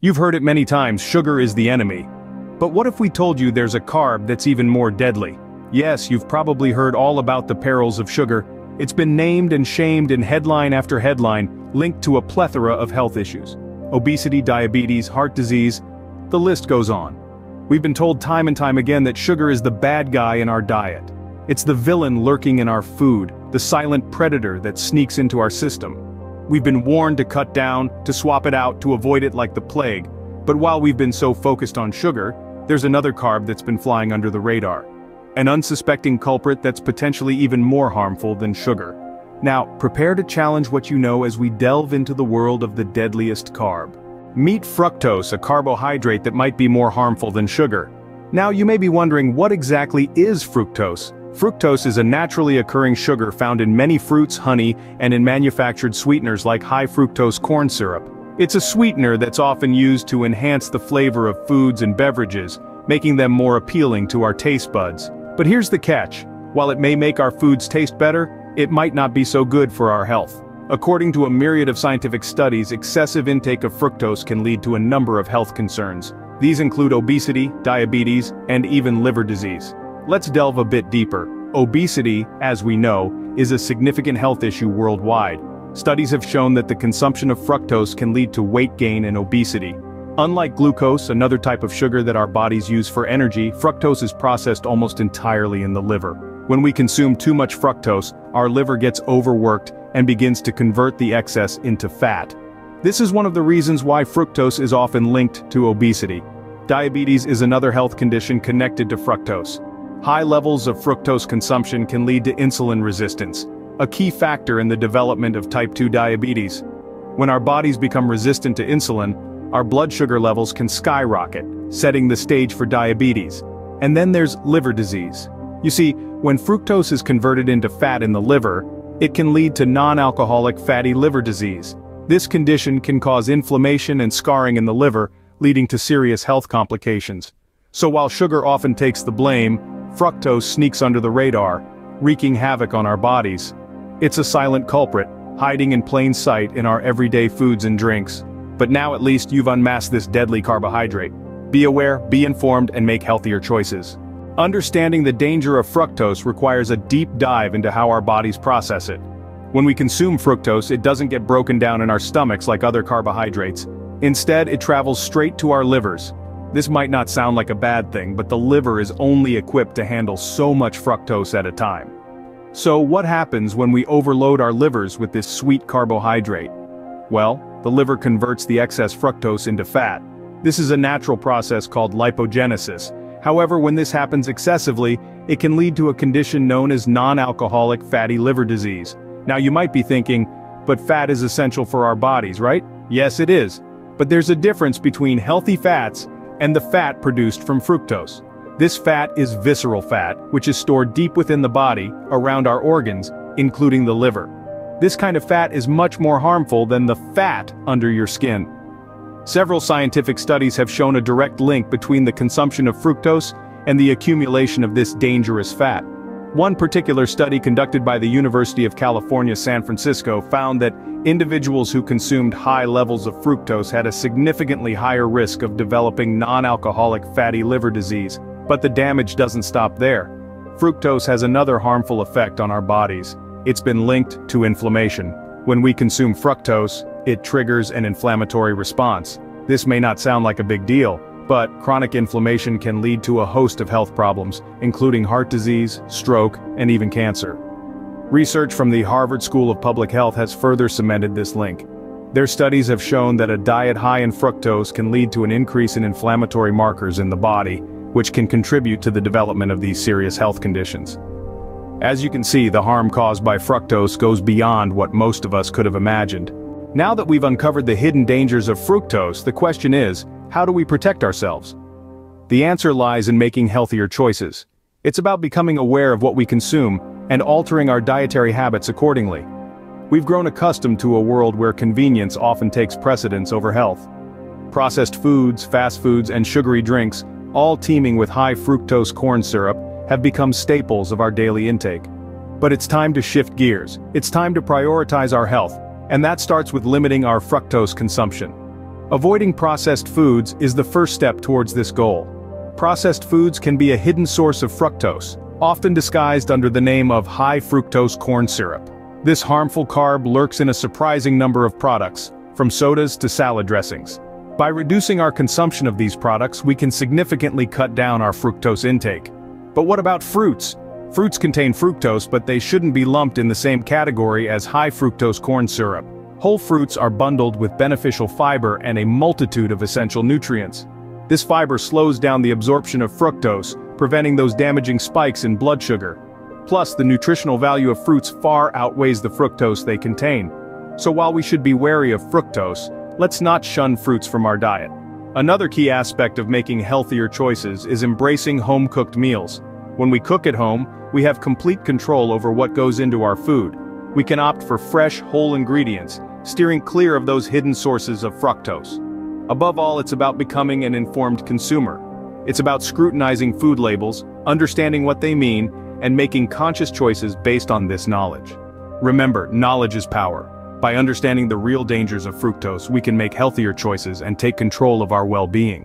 You've heard it many times, sugar is the enemy. But what if we told you there's a carb that's even more deadly? Yes, you've probably heard all about the perils of sugar. It's been named and shamed in headline after headline, linked to a plethora of health issues. Obesity, diabetes, heart disease, the list goes on. We've been told time and time again that sugar is the bad guy in our diet. It's the villain lurking in our food, the silent predator that sneaks into our system. We've been warned to cut down, to swap it out, to avoid it like the plague. But while we've been so focused on sugar, there's another carb that's been flying under the radar. An unsuspecting culprit that's potentially even more harmful than sugar. Now, prepare to challenge what you know as we delve into the world of the deadliest carb. Meet fructose, a carbohydrate that might be more harmful than sugar. Now you may be wondering, what exactly is fructose? Fructose is a naturally occurring sugar found in many fruits, honey, and in manufactured sweeteners like high fructose corn syrup. It's a sweetener that's often used to enhance the flavor of foods and beverages, making them more appealing to our taste buds. But here's the catch. While it may make our foods taste better, it might not be so good for our health. According to a myriad of scientific studies, excessive intake of fructose can lead to a number of health concerns. These include obesity, diabetes, and even liver disease. Let's delve a bit deeper. Obesity, as we know, is a significant health issue worldwide. Studies have shown that the consumption of fructose can lead to weight gain and obesity. Unlike glucose, another type of sugar that our bodies use for energy, fructose is processed almost entirely in the liver. When we consume too much fructose, our liver gets overworked and begins to convert the excess into fat. This is one of the reasons why fructose is often linked to obesity. Diabetes is another health condition connected to fructose. High levels of fructose consumption can lead to insulin resistance, a key factor in the development of type 2 diabetes. When our bodies become resistant to insulin, our blood sugar levels can skyrocket, setting the stage for diabetes. And then there's liver disease. You see, when fructose is converted into fat in the liver, it can lead to non-alcoholic fatty liver disease. This condition can cause inflammation and scarring in the liver, leading to serious health complications. So while sugar often takes the blame, fructose sneaks under the radar, wreaking havoc on our bodies. It's a silent culprit, hiding in plain sight in our everyday foods and drinks. But now at least you've unmasked this deadly carbohydrate. Be aware, be informed, and make healthier choices. Understanding the danger of fructose requires a deep dive into how our bodies process it. When we consume fructose, it doesn't get broken down in our stomachs like other carbohydrates. Instead, it travels straight to our livers. This might not sound like a bad thing, but the liver is only equipped to handle so much fructose at a time. So what happens when we overload our livers with this sweet carbohydrate? Well, the liver converts the excess fructose into fat. This is a natural process called lipogenesis. However, when this happens excessively, it can lead to a condition known as non-alcoholic fatty liver disease. Now you might be thinking, but fat is essential for our bodies, right? Yes, it is. But there's a difference between healthy fats and the fat produced from fructose. This fat is visceral fat, which is stored deep within the body, around our organs, including the liver. This kind of fat is much more harmful than the fat under your skin. Several scientific studies have shown a direct link between the consumption of fructose and the accumulation of this dangerous fat. One particular study conducted by the University of California, San Francisco found that individuals who consumed high levels of fructose had a significantly higher risk of developing non-alcoholic fatty liver disease. But the damage doesn't stop there. Fructose has another harmful effect on our bodies. It's been linked to inflammation. When we consume fructose, it triggers an inflammatory response. This may not sound like a big deal, but chronic inflammation can lead to a host of health problems, including heart disease, stroke, and even cancer. Research from the Harvard School of Public Health has further cemented this link. Their studies have shown that a diet high in fructose can lead to an increase in inflammatory markers in the body, which can contribute to the development of these serious health conditions. As you can see, the harm caused by fructose goes beyond what most of us could have imagined. Now that we've uncovered the hidden dangers of fructose, the question is, how do we protect ourselves? The answer lies in making healthier choices. It's about becoming aware of what we consume and altering our dietary habits accordingly. We've grown accustomed to a world where convenience often takes precedence over health. Processed foods, fast foods, and sugary drinks, all teeming with high fructose corn syrup, have become staples of our daily intake. But it's time to shift gears. It's time to prioritize our health, and that starts with limiting our fructose consumption. Avoiding processed foods is the first step towards this goal. Processed foods can be a hidden source of fructose, often disguised under the name of high-fructose corn syrup. This harmful carb lurks in a surprising number of products, from sodas to salad dressings. By reducing our consumption of these products, we can significantly cut down our fructose intake. But what about fruits? Fruits contain fructose, but they shouldn't be lumped in the same category as high-fructose corn syrup. Whole fruits are bundled with beneficial fiber and a multitude of essential nutrients. This fiber slows down the absorption of fructose, preventing those damaging spikes in blood sugar. Plus, the nutritional value of fruits far outweighs the fructose they contain. So while we should be wary of fructose, let's not shun fruits from our diet. Another key aspect of making healthier choices is embracing home-cooked meals. When we cook at home, we have complete control over what goes into our food. We can opt for fresh, whole ingredients, steering clear of those hidden sources of fructose. Above all, it's about becoming an informed consumer. It's about scrutinizing food labels, understanding what they mean, and making conscious choices based on this knowledge. Remember, knowledge is power. By understanding the real dangers of fructose, we can make healthier choices and take control of our well-being.